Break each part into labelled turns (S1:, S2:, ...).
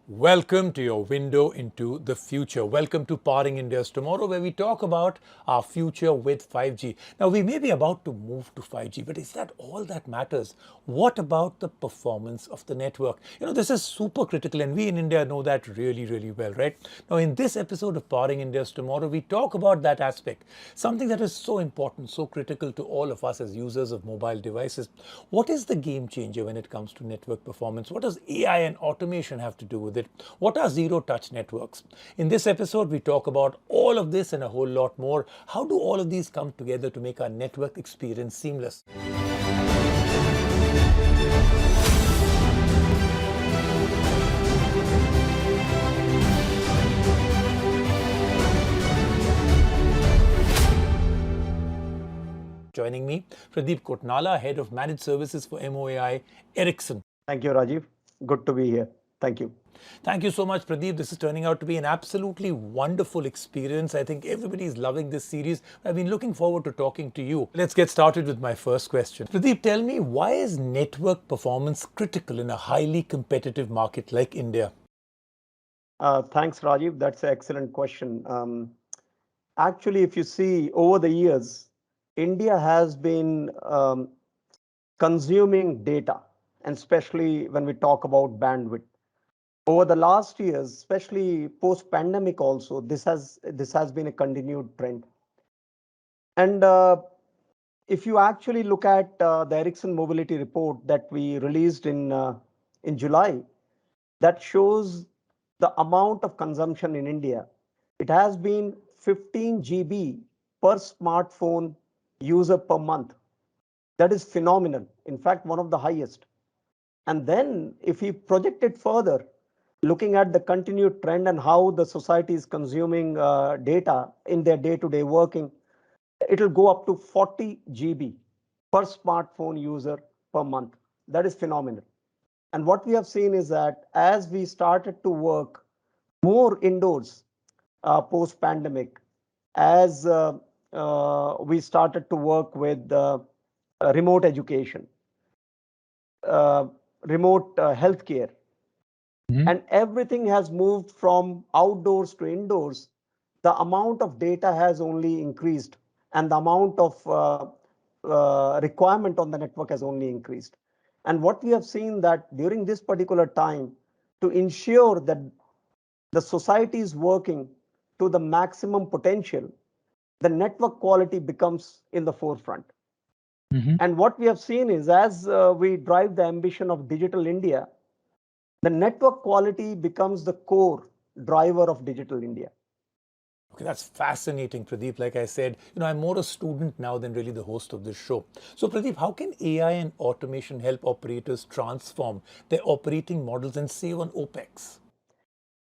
S1: Welcome to your window into the future. Welcome to Powering India's Tomorrow, where we talk about our future with 5G. Now, we may be about to move to 5G, but is that all that matters? What about the performance of the network? This is super critical, and we in India know that really, really well, right? Now, in this episode of Powering India's Tomorrow, we talk about that aspect, something that is so important, so critical to all of us as users of mobile devices. What is the game changer when it comes to network performance? What does AI and automation have to do with it? What are zero touch networks? In this episode, we talk about all of this and a whole lot more. How do all of these come together to make our network experience seamless? Joining me, Pradeep Kotnala, Head of Managed Services for MOAI Ericsson.
S2: Thank you, Rajiv. Good to be here. Thank you.
S1: Thank you so much, Pradeep. This is turning out to be an absolutely wonderful experience. I think everybody is loving this series. I've been looking forward to talking to you. Let's get started with my first question. Pradeep, tell me, why is network performance critical in a highly competitive market like India?
S2: Thanks, Rajiv. That's an excellent question. Actually, if you see over the years, India has been consuming data, and especially when we talk about bandwidth. Over the last years, especially post-pandemic, also this has been a continued trend. And if you actually look at the Ericsson Mobility Report that we released in July, that shows the amount of consumption in India. It has been 15 GB per smartphone user per month. That is phenomenal. In fact, one of the highest. And then if we project it further, looking at the continued trend and how the society is consuming data in their day-to-day working, it'll go up to 40 GB per smartphone user per month. That is phenomenal. And what we have seen is that as we started to work more indoors post-pandemic, as we started to work with remote education, remote healthcare, and everything has moved from outdoors to indoors, the amount of data has only increased and the amount of requirement on the network has only increased. And what we have seen that during this particular time, to ensure that the society is working to the maximum potential, the network quality becomes in the forefront. And what we have seen is as we drive the ambition of Digital India, the network quality becomes the core driver of Digital India.
S1: Okay, that's fascinating, Pradeep. Like I said, I'm more a student now than really the host of this show. So, Pradeep, how can AI and automation help operators transform their operating models and save on OPEX?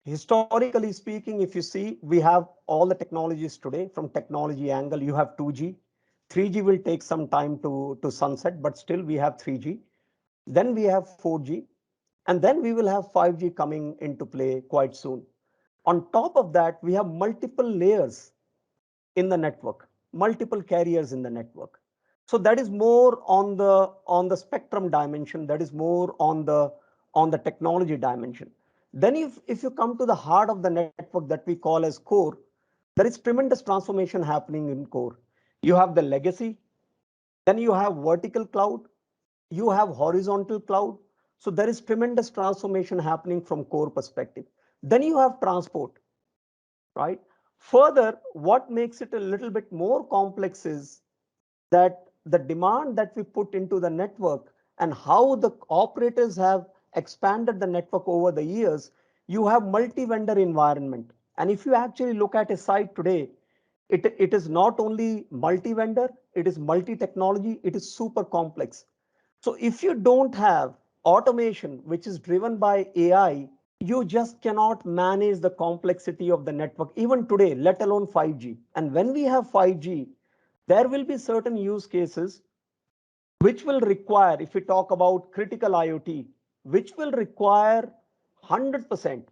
S2: Historically speaking, if you see, we have all the technologies today. From technology angle, you have 2G. 3G will take some time to sunset, but still we have 3G. Then we have 4G. And then we will have 5G coming into play quite soon. On top of that, we have multiple layers in the network, multiple carriers in the network. So that is more on the spectrum dimension. That is more on the technology dimension. Then if you come to the heart of the network that we call as core, there is tremendous transformation happening in core. You have the legacy, then you have vertical cloud, you have horizontal cloud. So there is tremendous transformation happening from core perspective. Then you have transport, right? Further, what makes it a little bit more complex is that the demand that we put into the network and how the operators have expanded the network over the years, you have multi-vendor environment. And if you actually look at a site today, it is not only multi-vendor, it is multi-technology, it is super complex. So if you don't have automation, which is driven by AI, you just cannot manage the complexity of the network even today, let alone 5G. And when we have 5G, there will be certain use cases which will require, if we talk about critical IoT, which will require 100%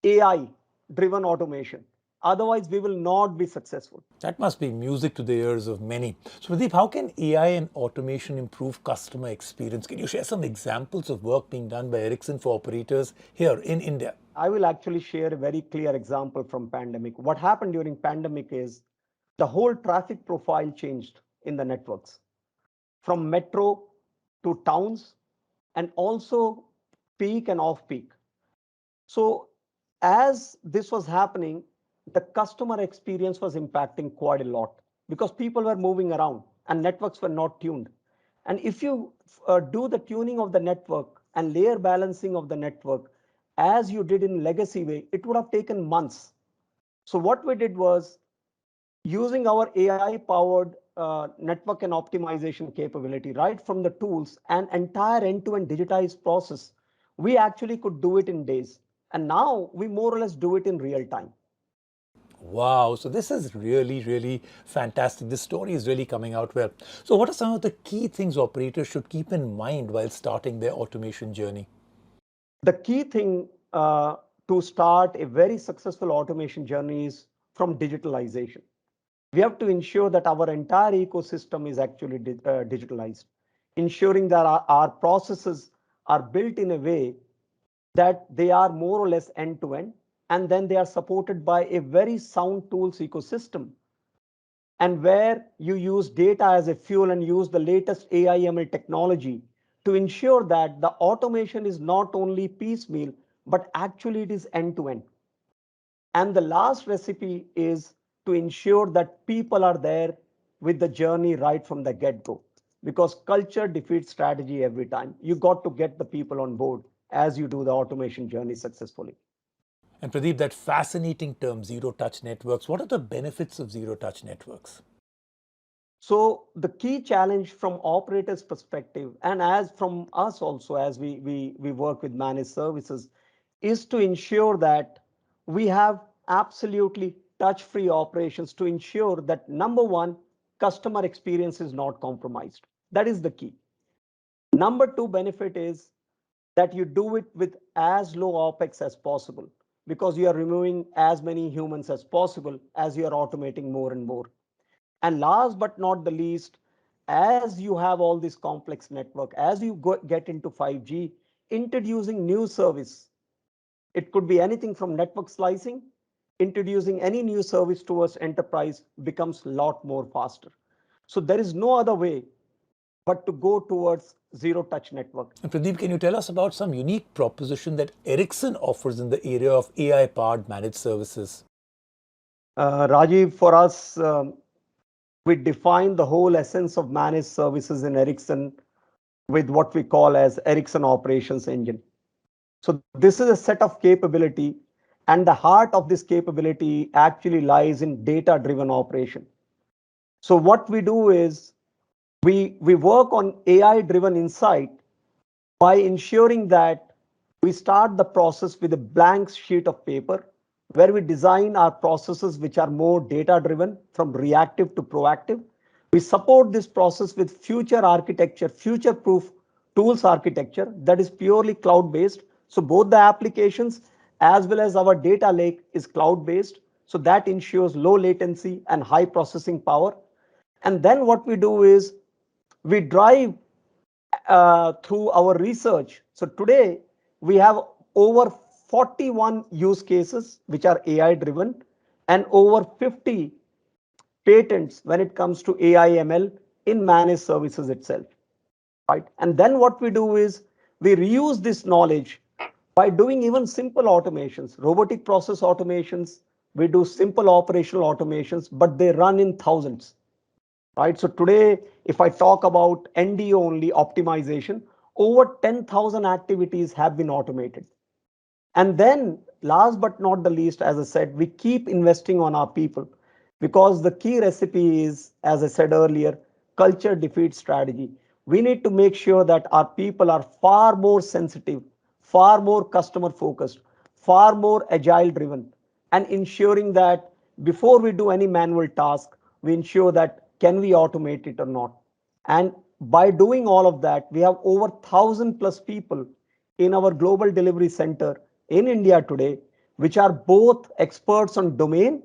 S2: AI driven automation. Otherwise, we will not be successful.
S1: That must be music to the ears of many. So, Pradeep, how can AI and automation improve customer experience? Can you share some examples of work being done by Ericsson for operators here in India?
S2: I will actually share a very clear example from pandemic. What happened during pandemic is the whole traffic profile changed in the networks from metro to towns and also peak and off peak. So as this was happening, the customer experience was impacting quite a lot because people were moving around and networks were not tuned. And if you do the tuning of the network and layer balancing of the network as you did in legacy way, it would have taken months. So what we did was using our AI powered network and optimization capability, right from the tools and entire end-to-end digitized process, we actually could do it in days. And now we more or less do it in real time.
S1: Wow, so this is really, really fantastic. This story is really coming out well. So, what are some of the key things operators should keep in mind while starting their automation journey?
S2: The key thing to start a very successful automation journey is from digitalization. We have to ensure that our entire ecosystem is actually digitalized, ensuring that our processes are built in a way that they are more or less end to end, and then they are supported by a very sound tools ecosystem, and where you use data as a fuel and use the latest AI ML technology to ensure that the automation is not only piecemeal, but actually it is end to end. And the last recipe is to ensure that people are there with the journey right from the get-go, because culture defeats strategy every time. You got to get the people on board as you do the automation journey successfully.
S1: And Pradeep, that fascinating term, zero touch networks, what are the benefits of zero touch networks?
S2: So the key challenge from operators perspective, and as from us also, as we work with managed services, is to ensure that we have absolutely touch-free operations to ensure that number one, customer experience is not compromised. That is the key. Number two benefit is that you do it with as low OpEx as possible, because you are removing as many humans as possible as you are automating more and more. And last but not the least, as you have all this complex network, as you get into 5G, introducing new service, it could be anything from network slicing, introducing any new service towards enterprise becomes a lot more faster. So there is no other way but to go towards zero touch network.
S1: And Pradeep, can you tell us about some unique proposition that Ericsson offers in the area of AI powered managed services?
S2: Rajiv, for us, we define the whole essence of managed services in Ericsson with what we call as Ericsson Operations Engine. So this is a set of capability, and the heart of this capability actually lies in data-driven operation. So what we do is we work on AI-driven insight by ensuring that we start the process with a blank sheet of paper where we design our processes which are more data-driven from reactive to proactive. We support this process with future architecture, future-proof tools architecture that is purely cloud-based. So both the applications as well as our data lake is cloud-based. So that ensures low latency and high processing power. And then what we do is we drive through our research. So today we have over 41 use cases which are AI driven and over 50 patents when it comes to AI ML in managed services itself. Right. And then what we do is we reuse this knowledge by doing even simple automations, robotic process automations. We do simple operational automations, but they run in thousands. Right. So today, if I talk about NDO only optimization, over 10,000 activities have been automated. And then last but not the least, as I said, we keep investing on our people, because the key recipe is, as I said earlier, culture defeats strategy. We need to make sure that our people are far more sensitive, far more customer focused, far more agile driven, and ensuring that before we do any manual task, we ensure that can we automate it or not. And by doing all of that, we have over 1,000+ people in our global delivery center in India today, which are both experts on domain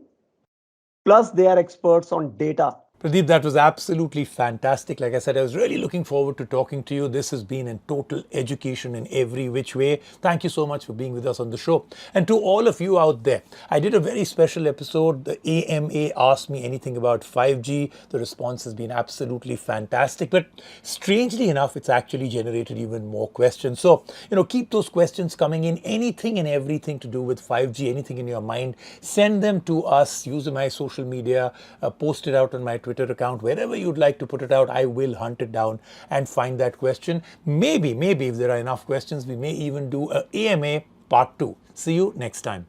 S2: Plus, they are experts on data.
S1: Pradeep, that was absolutely fantastic. Like I said, I was really looking forward to talking to you. This has been a total education in every which way. Thank you so much for being with us on the show. And to all of you out there, I did a very special episode. The AMA asked me anything about 5G. The response has been absolutely fantastic. But strangely enough, it's actually generated even more questions. So, keep those questions coming in. Anything and everything to do with 5G, anything in your mind, send them to us. Use my social media, post it out on my Twitter account, wherever you'd like to put it out. I will hunt it down and find that question. Maybe if there are enough questions, we may even do a AMA part 2. See you next time.